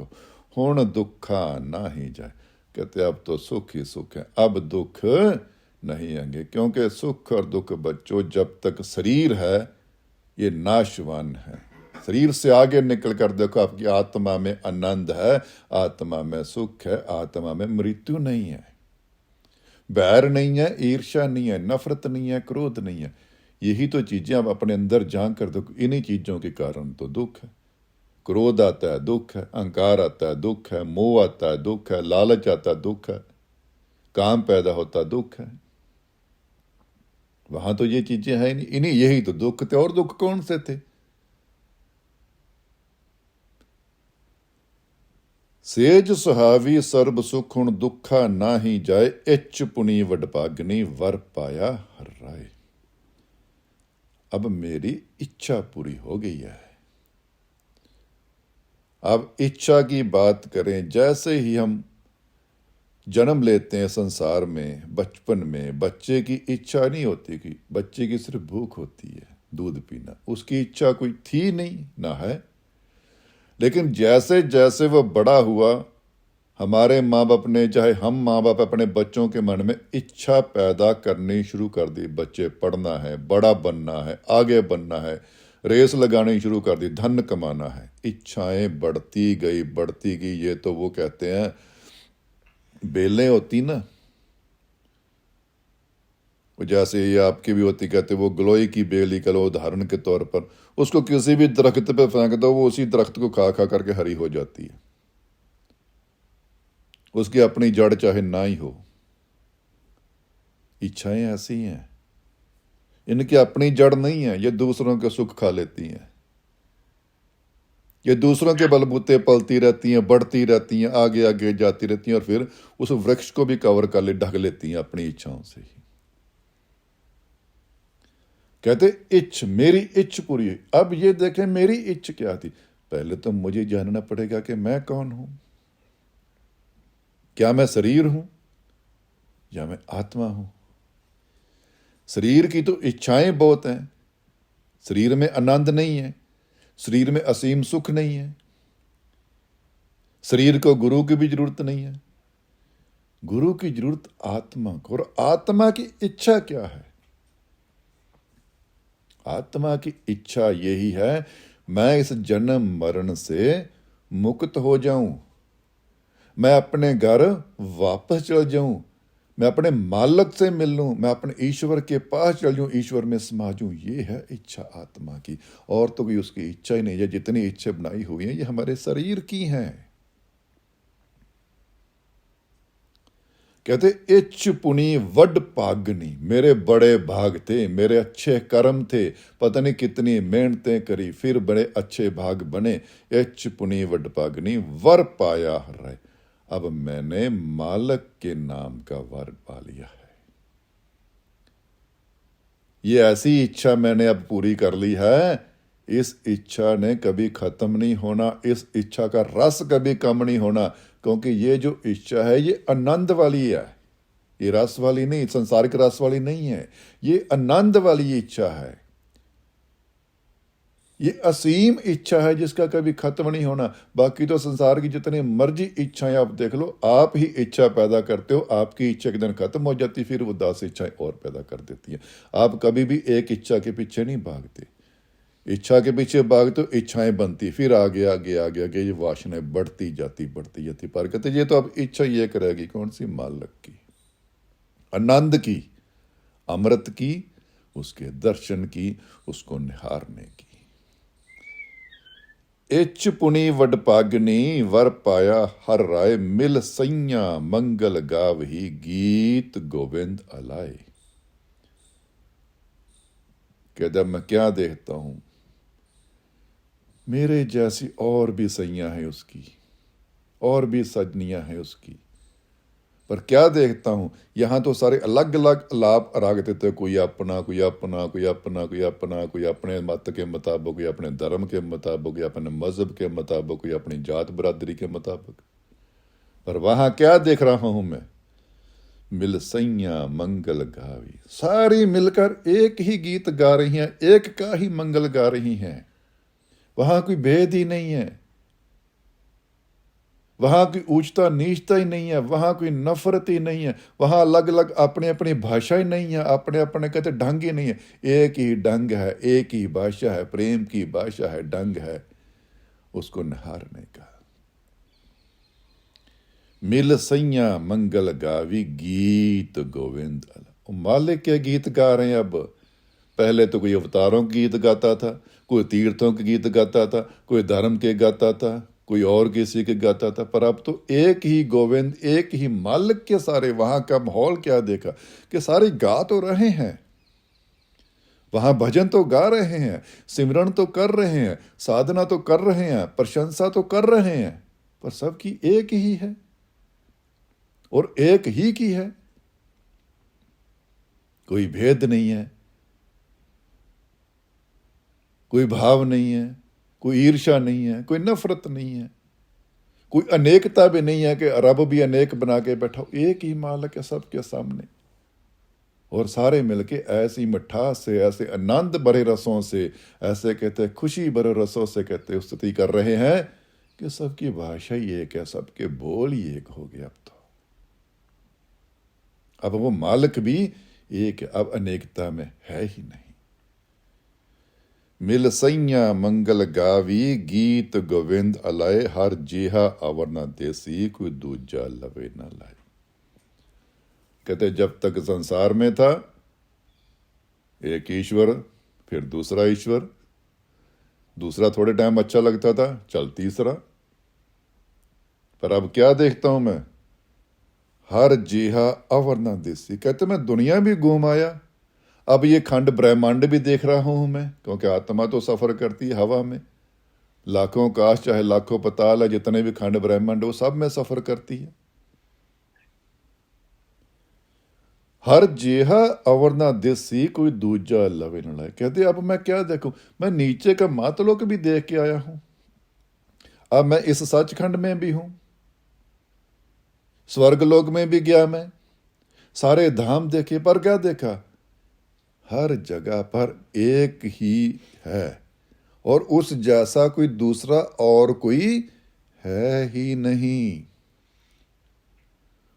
हुन दुखा ना ही जाए। कहते अब तो सुख ही सुख है, अब दुख नहीं आएंगे। क्योंकि सुख और दुख बच्चों जब तक शरीर है ये नाशवान है। शरीर से आगे निकल कर देखो, आपकी आत्मा में आनंद है, आत्मा में सुख है, आत्मा में मृत्यु नहीं है, बैर नहीं है, ईर्ष्या नहीं है, नफरत नहीं है, क्रोध नहीं है। यही तो चीजें आप अपने अंदर जान कर देखो, इन्हीं चीजों के कारण तो दुख है। क्रोध आता है, दुख है। अहंकार आता है, दुख है। मोह आता है, दुख है। लालच आता है, दुख है। काम पैदा होता, दुख है। वहां तो ये चीजें हैं नहीं, इन्हीं यही तो दुख थे। और दुख कौन से थे? सेज सुहावी सर्ब सुख हुन दुखा ना ही जाए, इच्छ पुनी वडभागनी वर पाया हर राय। अब मेरी इच्छा पूरी हो गई है। अब इच्छा की बात करें, जैसे ही हम जन्म लेते हैं संसार में, बचपन में बच्चे की इच्छा नहीं होती, कि बच्चे की सिर्फ भूख होती है दूध पीना, उसकी इच्छा कोई थी नहीं ना है। लेकिन जैसे जैसे वह बड़ा हुआ, हमारे माँ बाप ने, चाहे हम माँ बाप, अपने बच्चों के मन में इच्छा पैदा करनी शुरू कर दी। बच्चे पढ़ना है, बड़ा बनना है, आगे बनना है, रेस लगानी शुरू कर दी, धन कमाना है। इच्छाएं बढ़ती गई बढ़ती गई। ये तो वो कहते हैं बेलें होती ना, जैसे ये आपकी भी होती, कहते वो ग्लोई की बेल ही कलो उदाहरण के तौर पर, उसको किसी भी दरख्त पे फेंक दो, वो उसी दरख्त को खा खा करके हरी हो जाती है। उसकी अपनी जड़ चाहे ना ही हो। इच्छाएं ऐसी हैं, इनकी अपनी जड़ नहीं है, ये दूसरों के सुख खा लेती हैं, ये दूसरों के बलबूते पलती रहती हैं, बढ़ती रहती हैं, आगे आगे जाती रहती हैं, और फिर उस वृक्ष को भी कवर कर ले, ढक लेती हैं अपनी इच्छाओं से ही। कहते इच्छ, मेरी इच्छ पूरी हुई। अब ये देखें मेरी इच्छ क्या थी। पहले तो मुझे जानना पड़ेगा कि मैं कौन हूं, क्या मैं शरीर हूं या मैं आत्मा हूं? शरीर की तो इच्छाएं बहुत हैं, शरीर में आनंद नहीं है, शरीर में असीम सुख नहीं है, शरीर को गुरु की भी जरूरत नहीं है। गुरु की जरूरत आत्मा को, और आत्मा की इच्छा क्या है? आत्मा की इच्छा यही है, मैं इस जन्म मरण से मुक्त हो जाऊं, मैं अपने घर वापस चल जाऊं, मैं अपने मालिक से मिल लूं, मैं अपने ईश्वर के पास चल जाऊं, ईश्वर में समा जाऊं। ये है इच्छा आत्मा की, और तो कोई उसकी इच्छा ही नहीं है। जितनी इच्छा बनाई हुई है ये हमारे शरीर की हैं। कहते इच्छ पुनी वड पागनी, मेरे बड़े भाग थे, मेरे अच्छे कर्म थे, पता नहीं कितनी मेहनतें करी, फिर बड़े अच्छे भाग बने। इच्छ पुनी वड पागनी, वर पाया हर, अब मैंने मालक के नाम का वर पा लिया है। ये ऐसी इच्छा मैंने अब पूरी कर ली है, इस इच्छा ने कभी खत्म नहीं होना, इस इच्छा का रस कभी कम नहीं होना, क्योंकि ये जो इच्छा है ये आनंद वाली है, ये रस वाली नहीं, संसारिक रस वाली नहीं है, ये आनंद वाली इच्छा है, ये असीम इच्छा है जिसका कभी खत्म नहीं होना। बाकी तो संसार की जितनी मर्जी इच्छाएं आप देख लो, आप ही इच्छा पैदा करते हो, आपकी इच्छा एक दिन खत्म हो जाती, फिर वो 10 इच्छाएं और पैदा कर देती है। आप कभी भी एक इच्छा के पीछे नहीं भागते, इच्छा के पीछे भागते तो इच्छाएं बनती, फिर आगे आगे आगे आगे ये वासनाएं बढ़ती जाती पर कहते ये तो अब इच्छा ये करेगी कौन सी? मालिक की, आनंद की, अमृत की, उसके दर्शन की, उसको निहारने की। इच्छ पुनी वड पागनी, वर पाया हर राय, मिल सैया मंगल गावही, गीत गोविंद अलाए। कहता मैं क्या देखता हूं, मेरे जैसी और भी सैया है उसकी, और भी सजनियां हैं उसकी, पर क्या देखता हूं, यहां तो सारे अलग अलग अलाप राग देते, कोई अपना कोई अपना कोई अपना कोई अपना, कोई अपने मत के मुताबिक, कोई अपने धर्म के मुताबिक, कोई अपने मजहब के मुताबिक, कोई अपनी जात बरादरी के मुताबिक। पर वहां क्या देख रहा हूं मैं? मिल सैया मंगल गावी, सारी मिलकर एक ही गीत गा रही हैं, एक का ही मंगल गा रही हैं। वहां कोई भेद ही नहीं है, वहां कोई ऊंचता नीचता ही नहीं है, वहां कोई नफरत ही नहीं है, वहां अलग अलग अपनी अपनी भाषा ही नहीं है, अपने अपने कहते ढंग ही नहीं है। एक ही ढंग है, एक ही भाषा है, प्रेम की भाषा है, ढंग है उसको निहारने का। मिल सैया मंगल गावी, गीत गोविंद अला। मालिक के गीत गा रहे हैं अब। पहले तो कोई अवतारों के गीत गाता था, कोई तीर्थों के गीत गाता था, कोई धर्म के गाता था, कोई और किसी के गाता था, पर अब तो एक ही गोविंद, एक ही मालिक के सारे। वहां का माहौल क्या देखा कि सारे गा तो रहे हैं, वहां भजन तो गा रहे हैं, सिमरन तो कर रहे हैं, साधना तो कर रहे हैं, प्रशंसा तो कर रहे हैं, पर सबकी एक ही है और एक ही की है, कोई भेद नहीं है, कोई भाव नहीं है, कोई ईर्ष्या नहीं है, कोई नफरत नहीं है, कोई अनेकता भी नहीं है कि रब भी अनेक बना के बैठा। एक ही मालिक है सबके सामने, और सारे मिलके ऐसी मिठास से, ऐसे आनंद भरे रसों से, ऐसे कहते खुशी भरे रसों से कहते स्तुति कर रहे हैं कि सबकी भाषा ही एक है, सबके बोल ही एक हो गए। अब वो मालिक भी एक, अब अनेकता में है ही नहीं। मिल सैया मंगल गावी, गीत गोविंद अलाए, हर जीहा अवरना देसी, कोई दूजा लवे न लाए। कहते जब तक संसार में था एक ईश्वर, फिर दूसरा ईश्वर, दूसरा थोड़े टाइम अच्छा लगता था, चल तीसरा। पर अब क्या देखता हूं मैं? हर जीहा अवरना देसी। कहते मैं दुनिया भी घूम आया, अब ये खंड ब्रह्मांड भी देख रहा हूं मैं, क्योंकि आत्मा तो सफर करती है हवा में। लाखों काश चाहे लाखों पताल है, जितने भी खंड ब्रह्मांड वो सब में सफर करती है। हर जेहा अवरना देसी, कोई दूजा लवे न लाए। कहते अब मैं क्या देखूं? मैं नीचे का मातलोक भी देख के आया हूं, अब मैं इस सचखंड में भी हूं, स्वर्गलोक में भी गया मैं, सारे धाम देखे, पर क्या देखा? हर जगह पर एक ही है और उस जैसा कोई दूसरा और कोई है ही नहीं।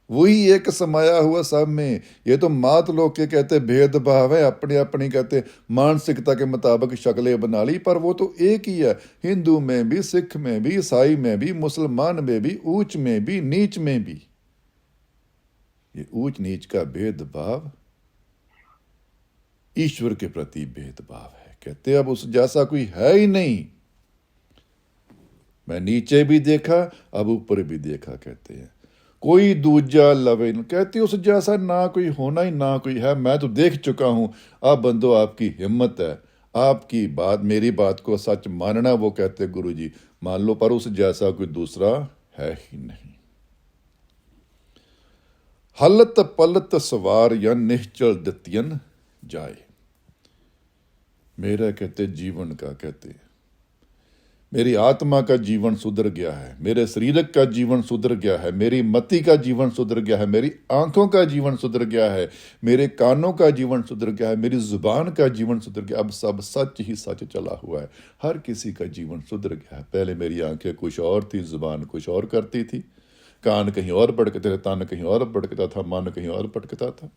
वही एक समाया हुआ सब में। ये तो मात लोग के कहते भेदभाव है, अपनी अपनी कहते मानसिकता के मुताबिक शक्लें बना ली, पर वो तो एक ही है। हिंदू में भी, सिख में भी, ईसाई में भी, मुसलमान में भी, ऊंच में भी, नीच में भी। ये ऊंच नीच का भेदभाव ईश्वर के प्रति भेदभाव है। कहते अब उस जैसा कोई है ही नहीं। मैं नीचे भी देखा, अब ऊपर भी देखा, कहते हैं कोई दूजा लवे न। कहते उस जैसा ना कोई होना ही ना कोई है। मैं तो देख चुका हूं। अब बंदो आपकी हिम्मत है, आपकी बात, मेरी बात को सच मानना। वो कहते गुरु जी मान लो, पर उस जैसा कोई दूसरा है ही नहीं। हलत पलत सवार या निश्चल दित्यन जाए। मेरा कहते जीवन का, कहते मेरी आत्मा का जीवन सुधर गया है, मेरे शरीर का जीवन सुधर गया है, मेरी मति का जीवन सुधर गया है, मेरी आंखों का जीवन सुधर गया है, मेरे कानों का जीवन सुधर गया है, मेरी जुबान का जीवन सुधर गया। अब सब सच ही सच चला हुआ है। हर किसी का जीवन सुधर गया है। पहले मेरी आंखें कुछ और थी, जुबान कुछ और करती थी, कान कहीं और भटकते थे, तन कहीं और भटकता था, मन कहीं और भटकता था।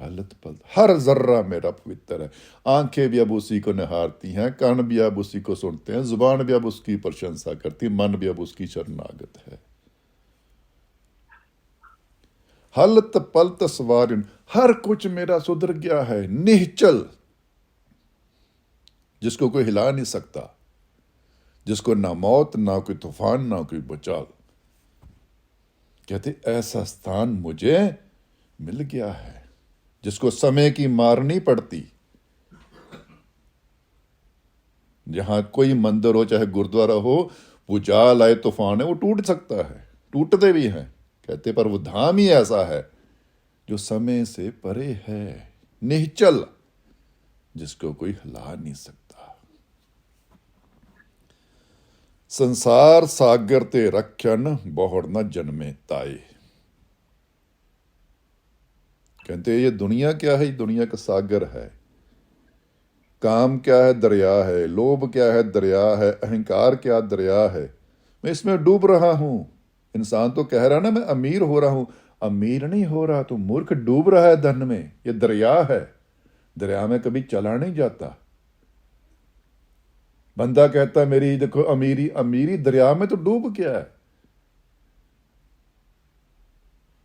हालत पल हर जर्रा मेरा पवित्र है। आंखें भी अब उसी को निहारती हैं, कान भी अब उसी को सुनते हैं, जुबान भी अब उसकी प्रशंसा करती, मन भी अब उसकी शरणागत है। हलत पलत सवारिन, हर कुछ मेरा सुधर गया है। निश्चल, जिसको कोई हिला नहीं सकता, जिसको ना मौत, ना कोई तूफान, ना कोई बचाव। कहते ऐसा स्थान मुझे मिल गया है, जिसको समय की मार नहीं पड़ती। जहां कोई मंदिर हो, चाहे गुरुद्वारा हो, भूचाल आए, तूफान है, वो टूट सकता है, टूटते भी हैं। कहते पर वो धाम ही ऐसा है जो समय से परे है, निश्चल, जिसको कोई हिला नहीं सकता। संसार सागर ते रखन बहुड़ न जन्मे ताए। कहते ये दुनिया क्या है? दुनिया का सागर है। काम क्या है? दरिया है। लोभ क्या है? दरिया है। अहंकार क्या? दरिया है। मैं इसमें डूब रहा हूं। इंसान तो कह रहा ना मैं अमीर हो रहा हूं। अमीर नहीं हो रहा, तो मूर्ख डूब रहा है धन में। ये दरिया है, दरिया में कभी चला नहीं जाता। बंदा कहता मेरी देखो अमीरी, अमीरी दरिया में तो डूब गया है।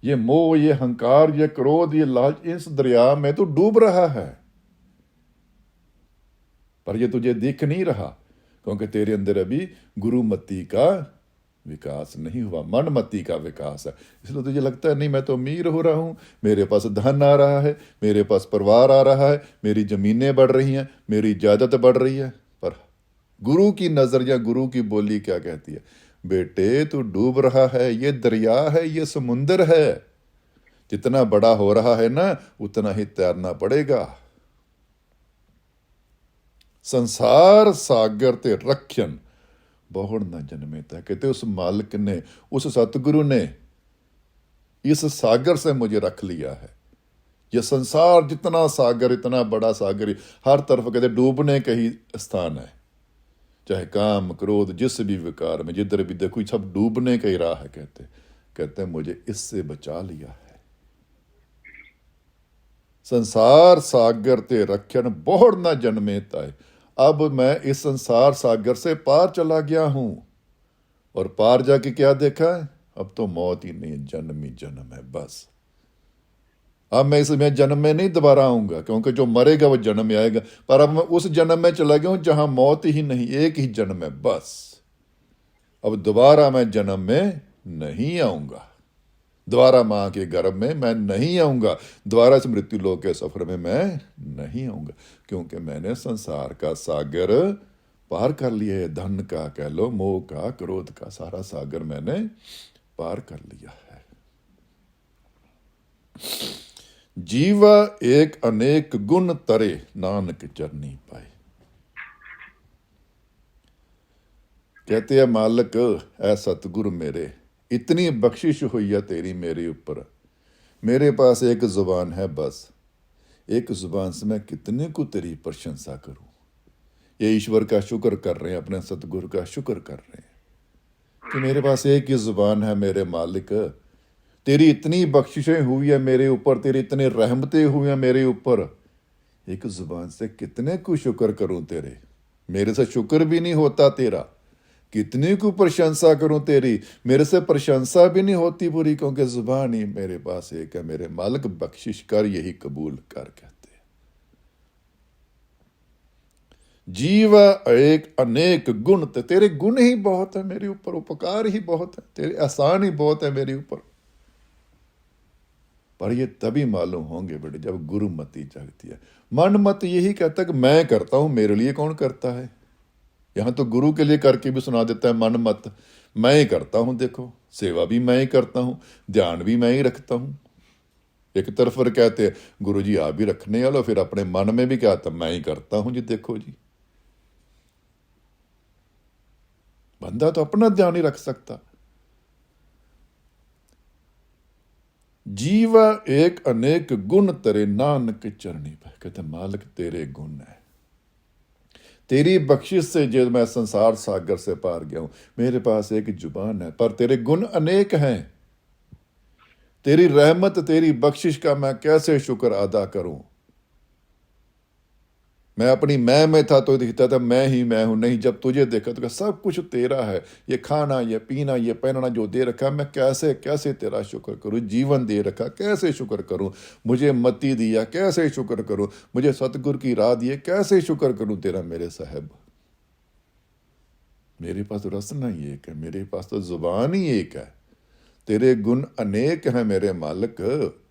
ये मोह, ये अहंकार, ये क्रोध, ये लालच, इस दरिया में तो डूब रहा है, पर ये तुझे दिख नहीं रहा, क्योंकि तेरे अंदर अभी गुरुमति का विकास नहीं हुआ, मनमति का विकास है। इसलिए तुझे लगता है नहीं मैं तो अमीर हो रहा हूं, मेरे पास धन आ रहा है, मेरे पास परिवार आ रहा है, मेरी जमीनें बढ़ रही हैं, मेरी जायदाद बढ़ रही है। पर गुरु की नजर या गुरु की बोली क्या कहती है? बेटे तू डूब रहा है, ये दरिया है, ये समुंदर है। जितना बड़ा हो रहा है ना, उतना ही तैरना पड़ेगा। संसार सागर ते रखन बहुड़ न जन्मेता। कहते उस मालिक ने, उस सतगुरु ने इस सागर से मुझे रख लिया है। यह संसार जितना सागर, इतना बड़ा सागर, हर तरफ कहते डूबने का ही स्थान है। चाहे काम क्रोध जिस भी विकार में, जिधर भी देखो सब डूबने का ही राह है। कहते मुझे इससे बचा लिया है। संसार सागर ते रखन बहुड़ न जन्मेता। अब मैं इस संसार सागर से पार चला गया हूं, और पार जाके क्या देखा है? अब तो मौत ही नहीं, जन्म ही जन्म है बस। अब मैं इसमें जन्म में नहीं दोबारा आऊंगा, क्योंकि जो मरेगा वो जन्म में आएगा। पर अब मैं उस जन्म में चला गया हूं जहां मौत ही नहीं, एक ही जन्म है बस। अब दोबारा मैं जन्म में नहीं आऊंगा, दोबारा मां के गर्भ में मैं नहीं आऊंगा, दोबारा इस मृत्यु लोक के सफर में मैं नहीं आऊंगा, क्योंकि मैंने संसार का सागर पार कर लिया है। धन का कह लो, मोह का, क्रोध का, सारा सागर मैंने पार कर लिया है। जीवा एक अनेक गुण तरे, नानक चरनी पाए। कहते हैं मालिक ऐ सतगुरु मेरे, इतनी बख्शिश हुई है तेरी मेरे ऊपर। मेरे पास एक जुबान है बस, एक जुबान से मैं कितने को तेरी प्रशंसा करूं। ये ईश्वर का शुक्र कर रहे हैं, अपने सतगुरु का शुक्र कर रहे हैं कि मेरे पास एक ही जुबान है मेरे मालिक। तेरी इतनी बख्शिशें हुई है मेरे ऊपर, तेरी इतनी रहमतें हुई हैं मेरे ऊपर, एक जुबान से कितने को शुक्र करूं तेरे। मेरे से शुक्र भी नहीं होता तेरा, कितनी को प्रशंसा करूं तेरी। मेरे से प्रशंसा भी नहीं होती पूरी, क्योंकि जुबान ही मेरे पास एक है। मेरे मालिक बख्शिश कर, यही कबूल कर कहते हैं। जीव एक अनेक गुण, तेरे गुण ही बहुत है मेरे ऊपर, उपकार ही बहुत है तेरे, एहसान ही बहुत है मेरे ऊपर। पर ये तभी मालूम होंगे बेटे जब गुरु मति जागती है। मन मत यही कहता है कि मैं करता हूं, मेरे लिए कौन करता है। यहां तो गुरु के लिए करके भी सुना देता है मन मत। मैं ही करता हूं, देखो सेवा भी मैं ही करता हूं, ध्यान भी मैं ही रखता हूं। एक तरफ फिर कहते हैं गुरु जी आप भी रखने वालो, फिर अपने मन में भी कहता मैं ही करता हूं जी। देखो जी, बंदा तो अपना ध्यान ही रख सकता। जीवा एक अनेक गुण तेरे नानक चरणी पे, कहते मालिक तेरे गुण है। तेरी बख्शिश से जो मैं संसार सागर से पार गया हूं। मेरे पास एक जुबान है पर तेरे गुण अनेक हैं। तेरी रहमत तेरी बख्शिश का मैं कैसे शुक्र अदा करूं। मैं अपनी मैं में था तो दिखता था मैं ही मैं हूं, नहीं जब तुझे देखा तो सब कुछ तेरा है। ये खाना, ये पीना, ये पहनना जो दे रखा, मैं कैसे कैसे तेरा शुक्र करूं। जीवन दे रखा, कैसे शुक्र करूं। मुझे मति दिया, कैसे शुक्र करूं। मुझे सतगुरु की राह दिए, कैसे शुक्र करूं तेरा मेरे साहब। मेरे पास तो रसना ही एक है, मेरे पास तो जुबान ही एक है। तेरे गुण अनेक हैं मेरे मालिक।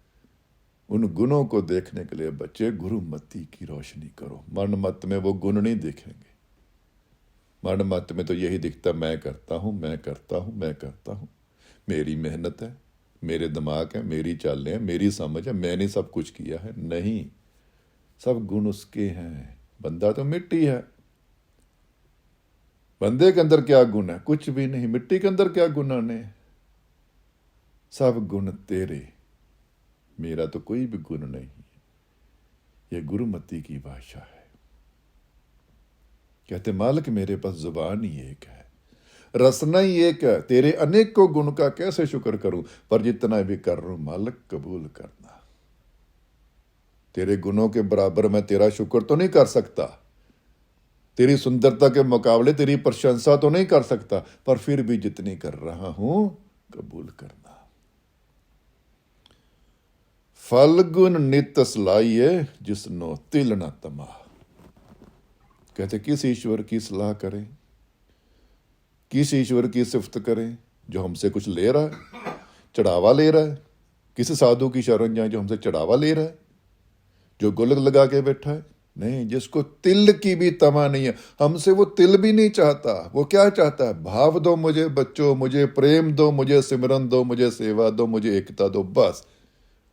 उन गुणों को देखने के लिए बच्चे गुरु मति की रोशनी करो। मन मत में वो गुण नहीं दिखेंगे। मन मत में तो यही दिखता मैं करता हूं, मैं करता हूं, मैं करता हूं। मेरी मेहनत है, मेरे दिमाग है, मेरी चालें हैं, मेरी समझ है, मैंने सब कुछ किया है। नहीं, सब गुण उसके हैं। बंदा तो मिट्टी है। बंदे के अंदर क्या गुण है? कुछ भी नहीं। मिट्टी के अंदर क्या गुण आने? सब गुण तेरे, मेरा तो कोई भी गुण नहीं। यह गुरुमति की भाषा है। कहते मालिक मेरे पास जुबान ही एक है, रसना ही एक है। तेरे अनेकों गुण का कैसे शुक्र करूं, पर जितना भी कर रहा हूं मालिक कबूल करना। तेरे गुणों के बराबर मैं तेरा शुक्र तो नहीं कर सकता, तेरी सुंदरता के मुकाबले तेरी प्रशंसा तो नहीं कर सकता, पर फिर भी जितनी कर रहा हूं कबूल करना। फलगुन नित सलाइए जिसनो तिल न तमा। कहते किस ईश्वर की सलाह करें, किस ईश्वर की सिफत करें जो हमसे कुछ ले रहा है, चढ़ावा ले रहा है। किस साधु की शरण जाए जो हमसे चढ़ावा ले रहा है, जो गुलक लगा के बैठा है। नहीं, जिसको तिल की भी तमा नहीं है, हमसे वो तिल भी नहीं चाहता। वो क्या चाहता है? भाव दो मुझे बच्चों, मुझे प्रेम दो, मुझे सिमरन दो, मुझे सेवा दो, मुझे एकता दो, बस।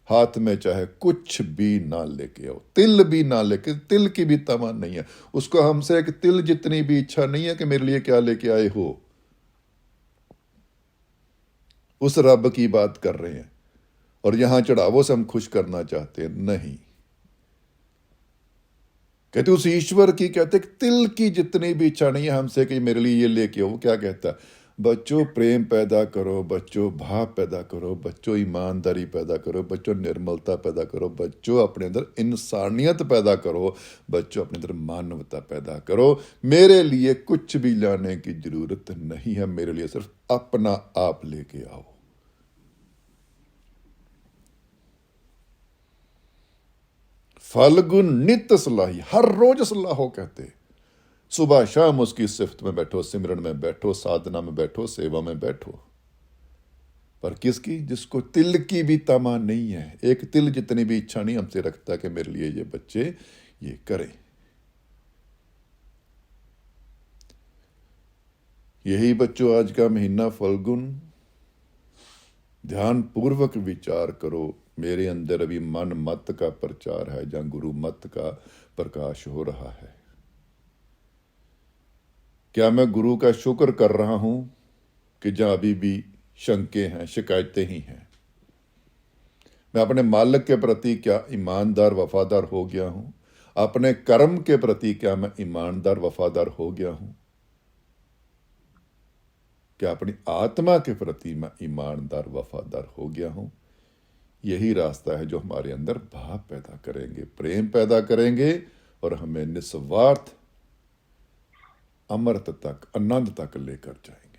हाथ में चाहे कुछ भी ना लेके आओ, तिल भी ना लेके, तिल की भी तमा नहीं है उसको। हमसे एक तिल जितनी भी इच्छा नहीं है कि मेरे लिए क्या लेके आए हो। उस रब की बात कर रहे हैं, और यहां चढ़ावों से हम खुश करना चाहते हैं। नहीं, कहते उस ईश्वर की, कहते तिल की जितनी भी इच्छा नहीं है हमसे कि मेरे लिए ये लेके आओ। वो क्या कहता है? बच्चों प्रेम पैदा करो, बच्चों भाव पैदा करो, बच्चों ईमानदारी पैदा करो, बच्चों निर्मलता पैदा करो, बच्चों अपने अंदर इंसानियत पैदा करो, बच्चों अपने अंदर मानवता पैदा करो। मेरे लिए कुछ भी लाने की जरूरत नहीं है, मेरे लिए सिर्फ अपना आप लेके आओ। फलगुन नित सलाही, हर रोज सलाहो। कहते सुबह शाम उसकी सिफत में बैठो, सिमरन में बैठो, साधना में बैठो, सेवा में बैठो। पर किसकी? जिसको तिल की भी तमा नहीं है, एक तिल जितनी भी इच्छा नहीं हमसे रखता कि मेरे लिए ये बच्चे ये करें। यही बच्चों आज का महीना फल्गुन, ध्यान पूर्वक विचार करो। मेरे अंदर अभी मन मत का प्रचार है, जहां गुरु मत का प्रकाश हो रहा है। क्या मैं गुरु का शुक्र कर रहा हूं कि जहां अभी भी शंके हैं, शिकायतें ही हैं। मैं अपने मालिक के प्रति क्या ईमानदार वफादार हो गया हूं? अपने कर्म के प्रति क्या मैं ईमानदार वफादार हो गया हूं? क्या अपनी आत्मा के प्रति मैं ईमानदार वफादार हो गया हूं? यही रास्ता है जो हमारे अंदर भाव पैदा करेंगे, प्रेम पैदा करेंगे और हमें निस्वार्थ अमृत तक, आनंद तक लेकर जाएंगे।